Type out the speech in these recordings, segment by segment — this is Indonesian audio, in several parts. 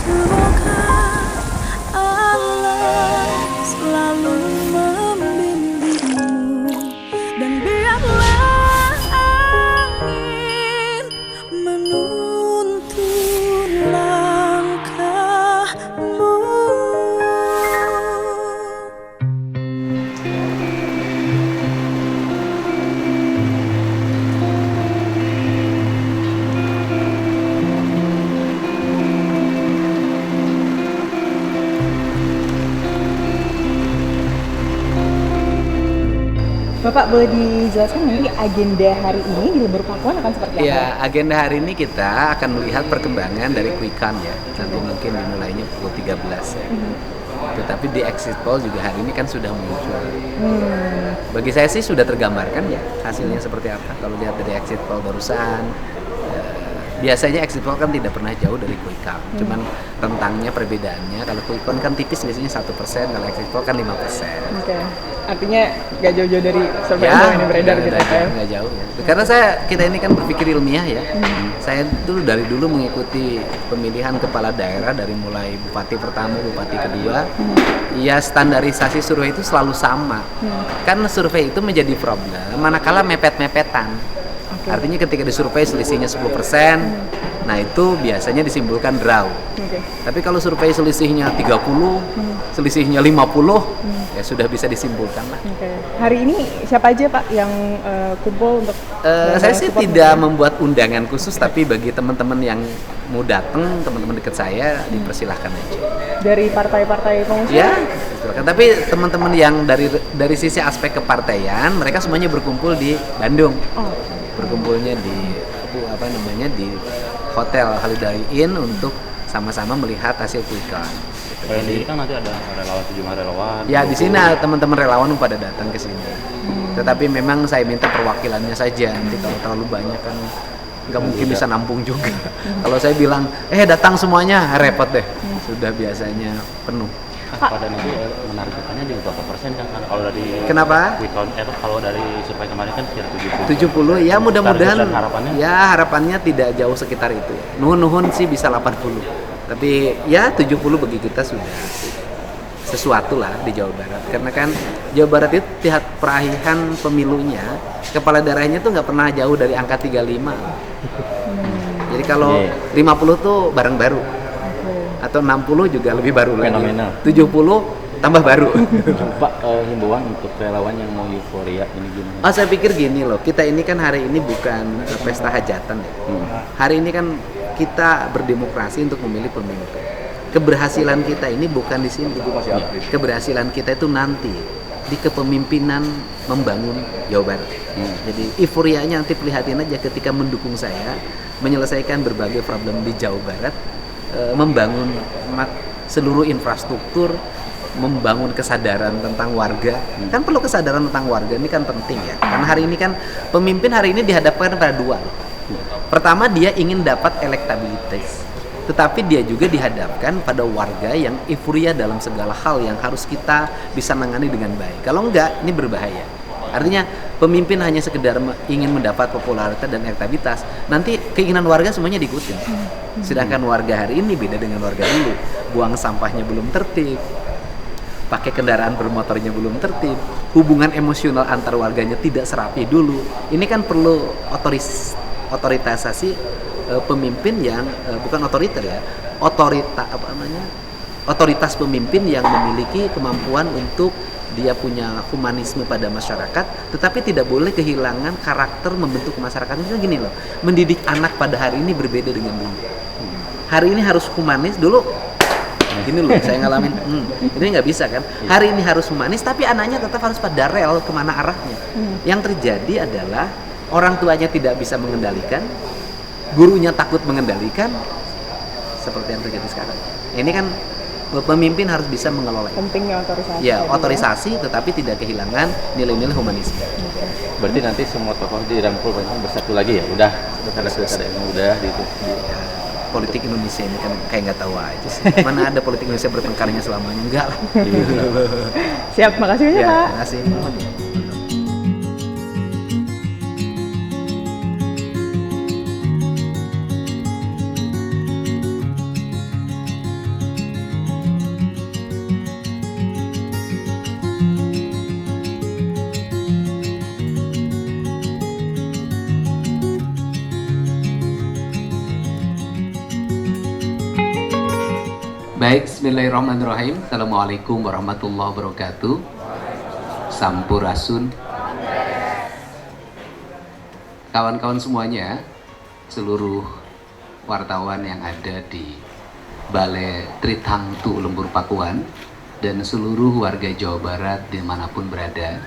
Semoga Allah selalu membimbingmu dan biarlah angin menuntun langkahmu. Bapak boleh dijelaskan nanti agenda hari ini di Lembur Pakuan akan seperti apa? Ya, agenda hari ini kita akan melihat perkembangan dari Quick Count ya. Nanti mungkin dimulainya pukul 13 ya. Tetapi di exit poll juga hari ini kan sudah muncul. Bagi saya sih sudah tergambarkan ya hasilnya seperti apa. Kalau lihat dari exit poll barusan, biasanya exit poll kan tidak pernah jauh dari Quick Count. Cuman rentangnya perbedaannya, kalau Quick Count kan tipis biasanya 1%, kalau exit poll kan 5%. Oke. Artinya nggak jauh-jauh dari survei Ya, yang beredar gitu kan? nggak jauh ya. Karena kita ini kan berpikir ilmiah ya. Saya dulu dari dulu mengikuti pemilihan kepala daerah dari mulai bupati pertama, bupati kedua. Ya standarisasi survei itu selalu sama. Kan survei itu menjadi problem manakala mepet-mepetan. Artinya ketika disurvei selisihnya 10%, nah itu biasanya disimpulkan draw. Tapi kalau survei selisihnya 30, selisihnya 50, ya sudah bisa disimpulkan lah. Hari ini siapa aja Pak yang kumpul untuk saya sih tidak membuat undangan khusus, tapi bagi teman-teman yang mau datang, teman-teman dekat saya dipersilahkan aja. Dari partai-partai pengusung? Ya, silakan. Tapi teman-teman yang dari sisi aspek kepartaian, mereka semuanya berkumpul di Bandung. Berkumpulnya di di Hotel Holiday Inn untuk sama-sama melihat hasil quick count. Jadi kan nanti ada relawan, sejumlah relawan. Ya di sini teman-teman relawan pada datang ke sini. Tetapi memang saya minta perwakilannya saja. Nanti kalau terlalu banyak kan nggak mungkin bisa nampung juga. Kalau saya bilang, datang semuanya, repot deh. Sudah biasanya penuh. Pada nanti menargetkannya di berapa persen kan? Kalau dari Kenapa? quick count kalau dari survei kemarin kan sekitar 70 ya, mudah-mudahan Target dan harapannya? ya harapannya tidak jauh sekitar itu ya. Nuhun-nuhun sih bisa 80. Tapi ya 70 bagi kita sudah sesuatu lah di Jawa Barat. Karena kan Jawa Barat itu tiap perahihan pemilunya kepala daerahnya tuh nggak pernah jauh dari angka 35. Jadi kalau 50 tuh barang baru. Atau 60 juga lebih baru lagi. Fenomenal. 70 tambah baru. Pak, himbauan untuk relawan yang mau euforia ini gimana? Saya pikir gini loh, kita ini kan hari ini bukan pesta hajatan ya. Hari ini kan kita berdemokrasi untuk memilih pemimpin. Keberhasilan kita ini bukan di sini. Keberhasilan kita itu nanti di kepemimpinan membangun Jawa Barat. Jadi euforianya nanti perlihatin aja ketika mendukung saya menyelesaikan berbagai problem di Jawa Barat, membangun seluruh infrastruktur, membangun kesadaran tentang warga. Kan perlu kesadaran tentang warga, ini kan penting ya. Karena hari ini kan pemimpin hari ini dihadapkan pada dua. Pertama, dia ingin dapat elektabilitas, tetapi dia juga dihadapkan pada warga yang euforia dalam segala hal yang harus kita bisa nangani dengan baik. Kalau enggak, ini berbahaya. Artinya pemimpin hanya sekedar ingin mendapat popularitas dan elektabilitas, nanti keinginan warga semuanya diikutin. Sedangkan warga hari ini beda dengan warga dulu. Buang sampahnya belum tertib, pakai kendaraan bermotornya belum tertib, hubungan emosional antar warganya tidak serapi dulu. Ini kan perlu otoritasasi pemimpin yang bukan otoriter ya, otoritas pemimpin yang memiliki kemampuan untuk dia punya humanisme pada masyarakat, tetapi tidak boleh kehilangan karakter membentuk masyarakat. Misalnya gini loh, mendidik anak pada hari ini berbeda dengan dulu. Hari ini harus humanis, dulu gini loh, saya ngalamin, ini nggak bisa kan. Hari ini harus humanis, tapi anaknya tetap harus pada rel kemana arahnya. Yang terjadi adalah orang tuanya tidak bisa mengendalikan, gurunya takut mengendalikan, seperti yang terjadi sekarang. Ini kan pemimpin harus bisa mengelola. Pentingnya otorisasi. Ya, otorisasi tetapi tidak kehilangan nilai-nilai humanisme. Berarti nanti semua tokoh dirangkul bersatu lagi ya? Udah, pilkada yang udah gitu. Politik Indonesia ini kan kayak nggak tahu aja sih. Mana ada politik Indonesia bertengkarnya selamanya? Enggak lah. Siap, makasih banyak Ya, Pak. terima kasih. Baik, bismillahirrahmanirrahim. Assalamualaikum warahmatullahi wabarakatuh. Sampurasun. Kawan-kawan semuanya, seluruh wartawan yang ada di Balai Tritangtu Lembur Pakuan dan seluruh warga Jawa Barat dimanapun berada.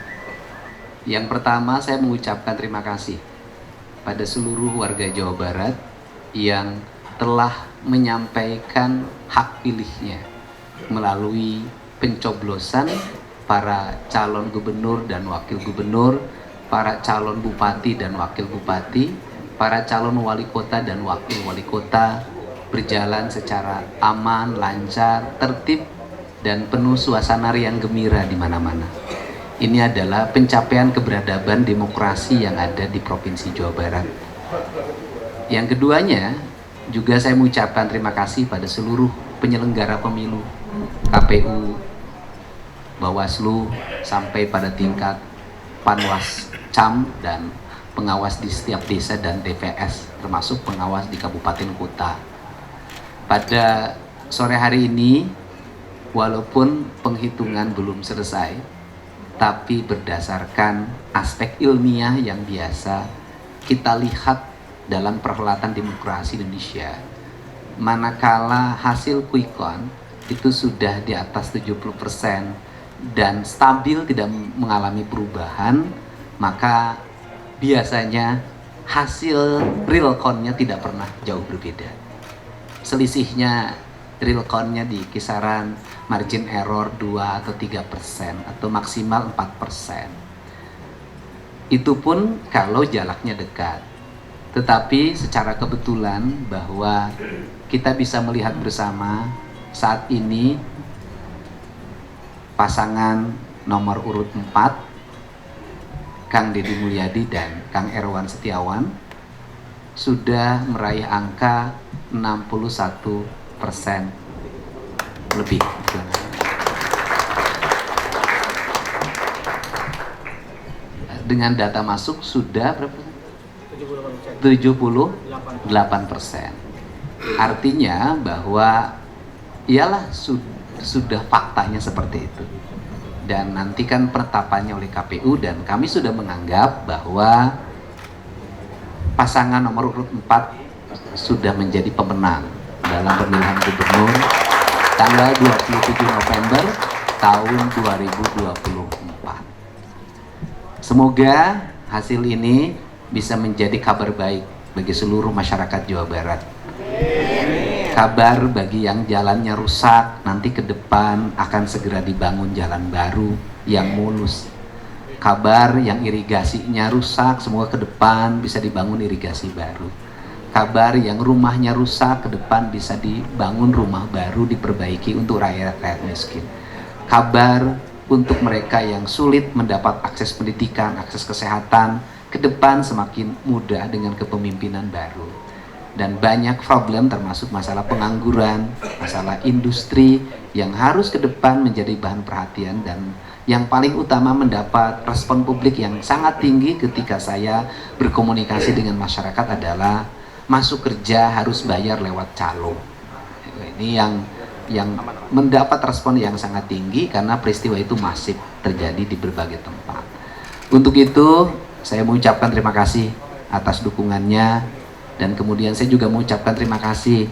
Yang pertama, saya mengucapkan terima kasih pada seluruh warga Jawa Barat yang telah menyampaikan hak pilihnya melalui pencoblosan para calon gubernur dan wakil gubernur, para calon bupati dan wakil bupati, para calon wali kota dan wakil wali kota berjalan secara aman, lancar, tertib, dan penuh suasana riang gembira di mana-mana. Ini adalah pencapaian keberadaban demokrasi yang ada di Provinsi Jawa Barat. Yang keduanya, juga saya mengucapkan terima kasih pada seluruh penyelenggara pemilu, KPU, Bawaslu, sampai pada tingkat Panwas Cam dan pengawas di setiap desa dan TPS, termasuk pengawas di kabupaten kota. Pada sore hari ini, walaupun penghitungan belum selesai, tapi berdasarkan aspek ilmiah yang biasa kita lihat dalam perhelatan demokrasi Indonesia, manakala hasil quick count itu sudah di atas 70% dan stabil, tidak mengalami perubahan, maka biasanya hasil real count-nya tidak pernah jauh berbeda. Selisihnya real count-nya di kisaran margin error 2 atau 3% atau maksimal 4%. Itu pun kalau jaraknya dekat. Tetapi secara kebetulan bahwa kita bisa melihat bersama saat ini pasangan nomor urut 4, Kang Deddy Mulyadi dan Kang Erwan Setiawan, sudah meraih angka 61% lebih. Dengan data masuk sudah berapa? 78%. Artinya bahwa ialah sudah faktanya seperti itu. Dan nanti kan penetapannya oleh KPU, dan kami sudah menganggap bahwa pasangan nomor urut 4 sudah menjadi pemenang dalam pemilihan gubernur tanggal 27 November tahun 2024. Semoga hasil ini bisa menjadi kabar baik bagi seluruh masyarakat Jawa Barat. Kabar bagi yang jalannya rusak, nanti ke depan akan segera dibangun jalan baru yang mulus. Kabar yang irigasinya rusak, semoga ke depan bisa dibangun irigasi baru. Kabar yang rumahnya rusak, ke depan bisa dibangun rumah baru, diperbaiki untuk rakyat-rakyat miskin. Kabar untuk mereka yang sulit mendapat akses pendidikan, akses kesehatan, ke depan semakin mudah dengan kepemimpinan baru. Dan banyak problem termasuk masalah pengangguran, masalah industri yang harus ke depan menjadi bahan perhatian, dan yang paling utama mendapat respon publik yang sangat tinggi ketika saya berkomunikasi dengan masyarakat adalah masuk kerja harus bayar lewat calo. Ini yang mendapat respon yang sangat tinggi karena peristiwa itu masif terjadi di berbagai tempat. Untuk itu saya mengucapkan terima kasih atas dukungannya. Dan kemudian saya juga mengucapkan terima kasih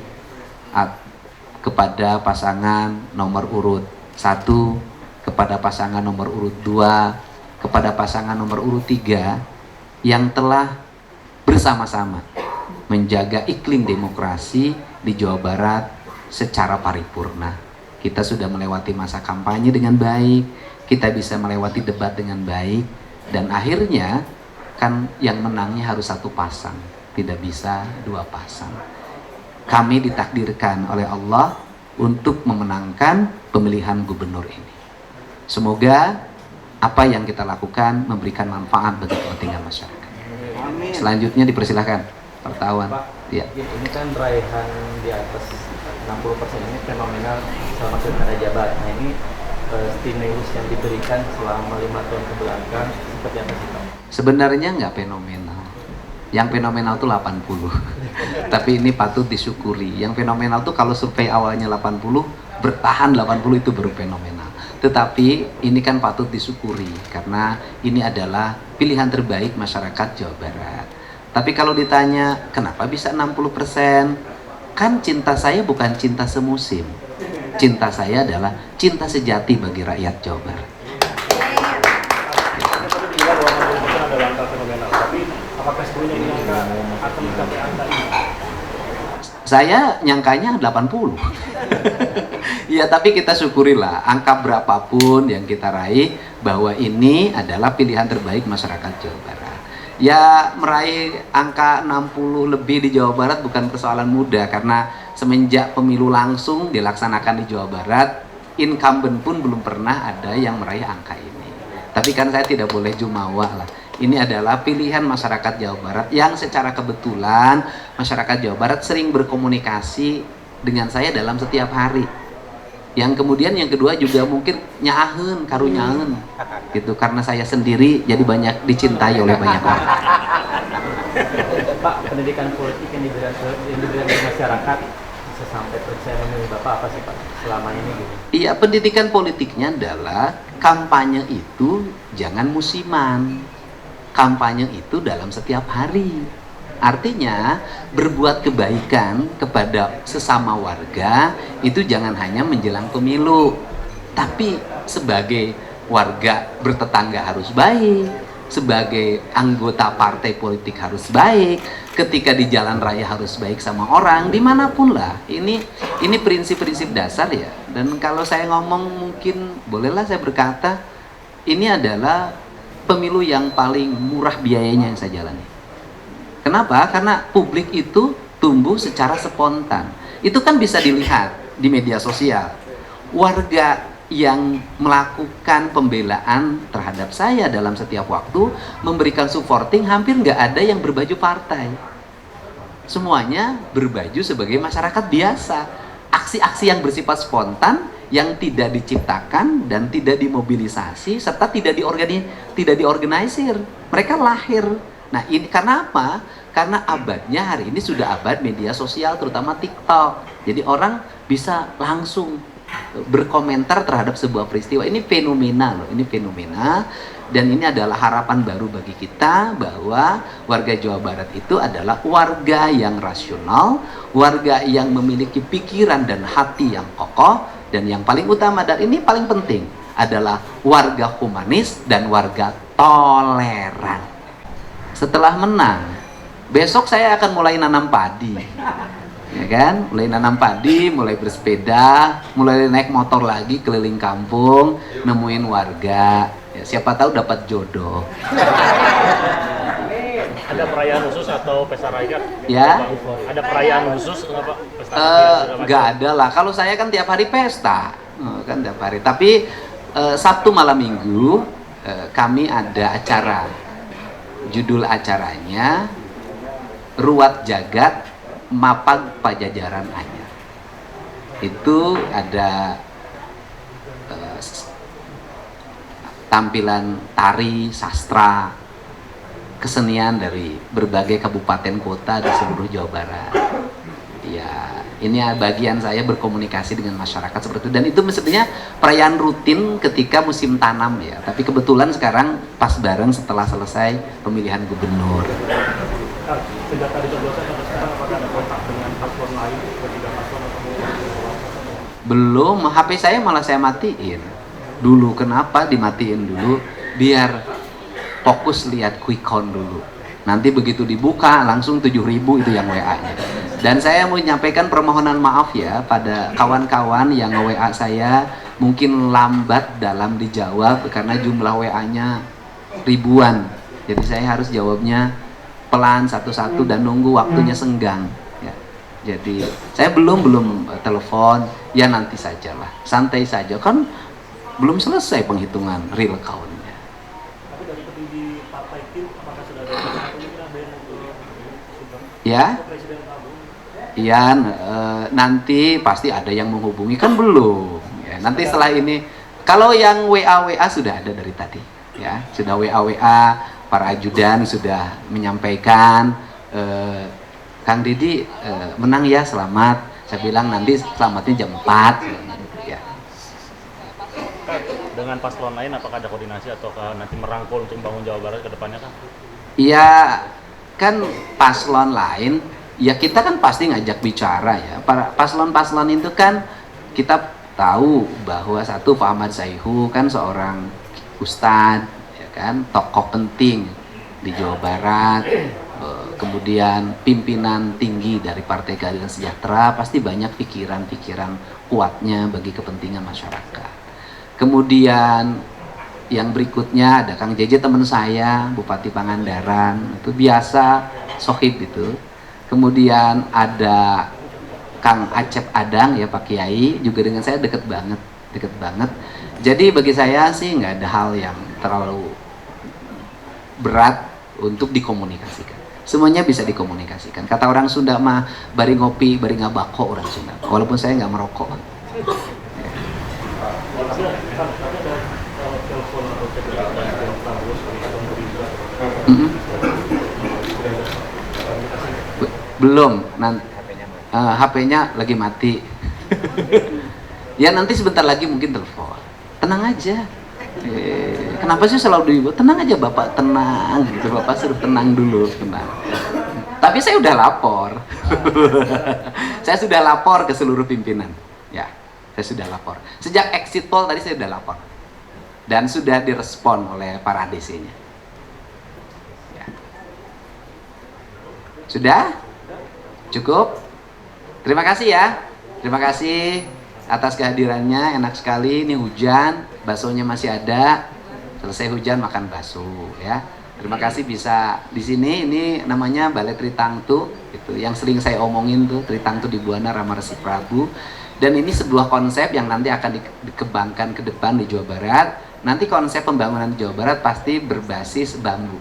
kepada pasangan nomor urut 1, kepada pasangan nomor urut 2, kepada pasangan nomor urut 3 yang telah bersama-sama menjaga iklim demokrasi di Jawa Barat secara paripurna. Kita sudah melewati masa kampanye dengan baik, kita bisa melewati debat dengan baik, dan akhirnya kan yang menangnya harus satu pasang, tidak bisa dua pasang. Kami ditakdirkan oleh Allah untuk memenangkan pemilihan gubernur ini. Semoga apa yang kita lakukan memberikan manfaat bagi kepentingan masyarakat. Amin. Selanjutnya dipersilahkan pertawan. Ya. Ini kan raihan di atas 60% ini fenomenal selama pilkada Jabar. Nah ini stimulus yang diberikan selama 5 tahun ke belakang seperti apa sih Pak? Sebenarnya nggak fenomenal. Yang fenomenal itu 80. Tapi ini patut disyukuri. Yang fenomenal tuh kalau survei awalnya 80, bertahan 80 itu baru fenomenal. Tetapi ini kan patut disyukuri karena ini adalah pilihan terbaik masyarakat Jawa Barat. Tapi kalau ditanya kenapa bisa 60%, kan cinta saya bukan cinta semusim. Cinta saya adalah cinta sejati bagi rakyat Jawa Barat. Saya nyangkanya 80. Ya, tapi kita syukurilah angka berapapun yang kita raih bahwa ini adalah pilihan terbaik masyarakat Jawa Barat. Ya, meraih angka 60 lebih di Jawa Barat bukan persoalan mudah karena semenjak pemilu langsung dilaksanakan di Jawa Barat, incumbent pun belum pernah ada yang meraih angka ini. Tapi kan saya tidak boleh jumawa lah. Ini adalah pilihan masyarakat Jawa Barat yang secara kebetulan masyarakat Jawa Barat sering berkomunikasi dengan saya dalam setiap hari. Yang kemudian yang kedua juga mungkin nyaheun, karunyaheun gitu karena saya sendiri jadi banyak dicintai oleh banyak orang. Pak, pendidikan politik yang diberikan di masyarakat bisa sampai percaya memilih Bapak apa sih Pak selama ini gitu? Iya, pendidikan politiknya adalah kampanye itu jangan musiman. Kampanye itu dalam setiap hari. Artinya berbuat kebaikan kepada sesama warga itu jangan hanya menjelang pemilu, tapi sebagai warga bertetangga harus baik, sebagai anggota partai politik harus baik, ketika di jalan raya harus baik sama orang, dimanapun lah. Ini prinsip-prinsip dasar ya. Dan kalau saya ngomong mungkin bolehlah saya berkata ini adalah pemilu yang paling murah biayanya yang saya jalani. Kenapa? Karena publik itu tumbuh secara spontan. Itu kan bisa dilihat di media sosial. Warga yang melakukan pembelaan terhadap saya dalam setiap waktu, memberikan supporting, hampir nggak ada yang berbaju partai. Semuanya berbaju sebagai masyarakat biasa. Aksi-aksi yang bersifat spontan, yang tidak diciptakan dan tidak dimobilisasi serta tidak diorganisir. Mereka lahir. Nah, ini karena apa? Karena abadnya hari ini sudah abad media sosial, terutama TikTok. Jadi orang bisa langsung berkomentar terhadap sebuah peristiwa. Ini fenomena loh, ini fenomena. Dan ini adalah harapan baru bagi kita bahwa warga Jawa Barat itu adalah warga yang rasional, warga yang memiliki pikiran dan hati yang kokoh, dan yang paling utama dan ini paling penting adalah warga humanis dan warga toleran. Setelah menang, besok saya akan mulai nanam padi. Ya kan? Mulai nanam padi, mulai bersepeda, mulai naik motor lagi keliling kampung, nemuin warga. Ya, siapa tahu dapat jodoh. Ada perayaan khusus atau pesta rakyat? Ya? Ada perayaan khusus nggak Pak? Pesta Nggak ada lah. Kalau saya kan tiap hari pesta, kan tiap hari. Tapi Sabtu malam Minggu kami ada acara. Judul acaranya Ruat Jagat Mapag Pajajaran Anyar. Itu ada tampilan tari, sastra, kesenian dari berbagai kabupaten kota di seluruh Jawa Barat. Ya, ini bagian saya berkomunikasi dengan masyarakat seperti itu. Dan itu mestinya perayaan rutin ketika musim tanam ya. Tapi kebetulan sekarang pas bareng setelah selesai pemilihan gubernur. Sejak tadi terbiasa sampai sekarang apakah ada kontak dengan paslon lain, ketiga paslon atau Belum, HP saya malah saya matiin. Dulu kenapa dimatiin dulu? Biar fokus lihat quick count dulu. Nanti begitu dibuka langsung 7.000 itu yang WA-nya. Dan saya mau menyampaikan permohonan maaf ya pada kawan-kawan yang WA saya mungkin lambat dalam dijawab karena jumlah WA-nya ribuan. Jadi saya harus jawabnya pelan satu-satu dan nunggu waktunya senggang. Ya. Jadi saya belum telepon, ya nanti sajalah, santai saja kan belum selesai penghitungan real count-nya. Tapi dari petinggi partai tim apakah sudah ada kemungkinan ada yang Ya? Iya, nanti pasti ada yang menghubungi kan belum. Ya, nanti setelah ini, kalau yang WA sudah ada dari tadi, ya sudah WA para ajudan sudah menyampaikan, Kang Didi menang ya selamat. Saya bilang nanti selamatnya jam 4. dengan paslon lain, apakah ada koordinasi atau nanti merangkul untuk membangun Jawa Barat ke depannya kan? Ya kan paslon lain, ya kita kan pasti ngajak bicara ya. Para paslon-paslon itu kan kita tahu bahwa satu Pak Ahmad Saihu kan seorang ustadz, ya kan, tokoh penting di Jawa Barat, kemudian pimpinan tinggi dari Partai Keadilan Sejahtera, pasti banyak pikiran-pikiran kuatnya bagi kepentingan masyarakat. Kemudian yang berikutnya ada Kang Jeje teman saya, Bupati Pangandaran, itu biasa sohib itu. Kemudian ada Kang Acep Adang ya Pak Kiai, juga dengan saya deket banget. Jadi bagi saya sih nggak ada hal yang terlalu berat untuk dikomunikasikan. Semuanya bisa dikomunikasikan. Kata orang Sunda mah bari ngopi, bari ngabako orang Sunda. Walaupun saya nggak merokok. Belum, HP-nya lagi mati. Ya nanti sebentar lagi mungkin telepon. Tenang aja. Kenapa sih selalu dibuat? Tenang aja Bapak, tenang gitu. Bapak suruh tenang dulu, tenang. Tapi saya udah lapor. Saya sudah lapor ke seluruh pimpinan. Ya, saya sudah lapor. Sejak exit poll tadi saya sudah lapor. Dan sudah direspon oleh para DC-nya. Ya. Sudah? Cukup? Terima kasih ya. Terima kasih atas kehadirannya. Enak sekali, ini hujan, baksonya masih ada. Selesai hujan makan bakso ya. Terima kasih bisa di sini. Ini namanya Balai Tritangtu, itu yang sering saya omongin tuh, Tritangtu di Buana Rama Resi Prabu. Dan ini sebuah konsep yang nanti akan dikembangkan ke depan di Jawa Barat. Nanti konsep pembangunan di Jawa Barat pasti berbasis bambu.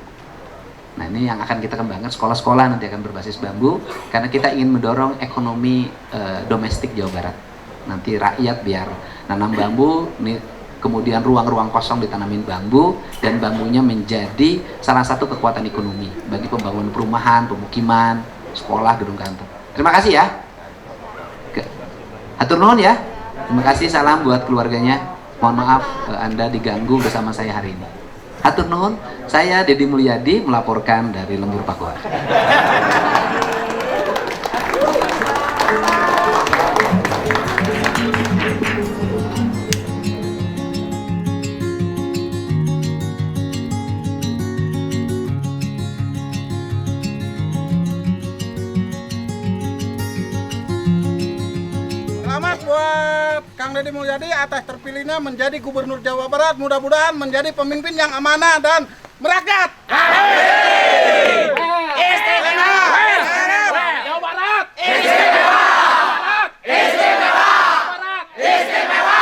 Nah ini yang akan kita kembangkan, sekolah-sekolah nanti akan berbasis bambu, karena kita ingin mendorong ekonomi domestik Jawa Barat. Nanti rakyat biar nanam bambu, kemudian ruang-ruang kosong ditanamin bambu, dan bambunya menjadi salah satu kekuatan ekonomi bagi pembangunan perumahan, pemukiman, sekolah, gedung kantor. Terima kasih ya. Hatur nuhun ya. Terima kasih, salam buat keluarganya. Mohon maaf Anda diganggu bersama saya hari ini. Hatur nuhun, saya Deddy Mulyadi melaporkan dari Lembur Pakuan. Selamat buat Kang Deddy Mulyadi atas terpilihnya menjadi Gubernur Jawa Barat. Mudah-mudahan menjadi pemimpin yang amanah dan merakyat. Istimewa! Jawa Barat! Istimewa! Istimewa! Istimewa!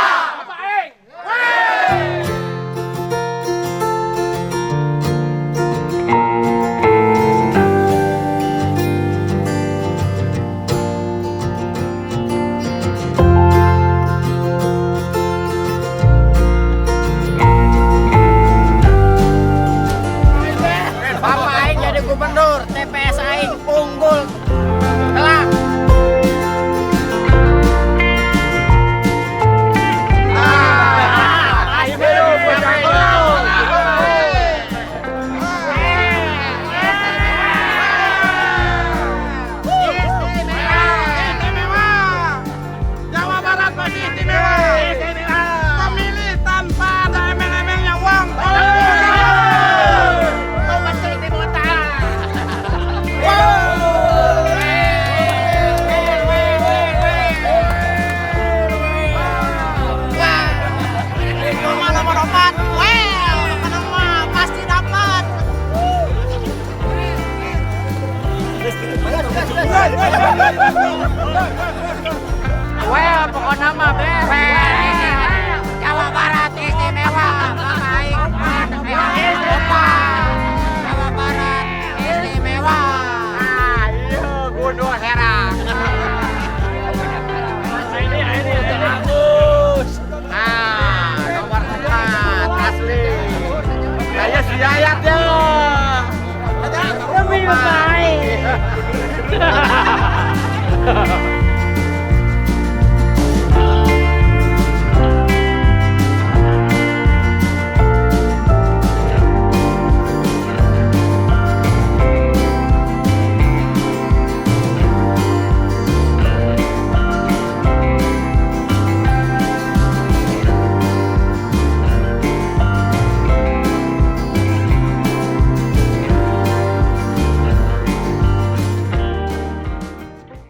Gubernur TPS aing unggul telak. Jawa Barat masih istimewa. Pemilih tanpa ada embel-embelnya uang. Well, pokoknya mah Jawa Barat istimewa. Jawa Barat istimewa. Iya, Gunung Herang. Ini bagus. Nomor 4 asli. Saya si Yayat ya. Lebih baik.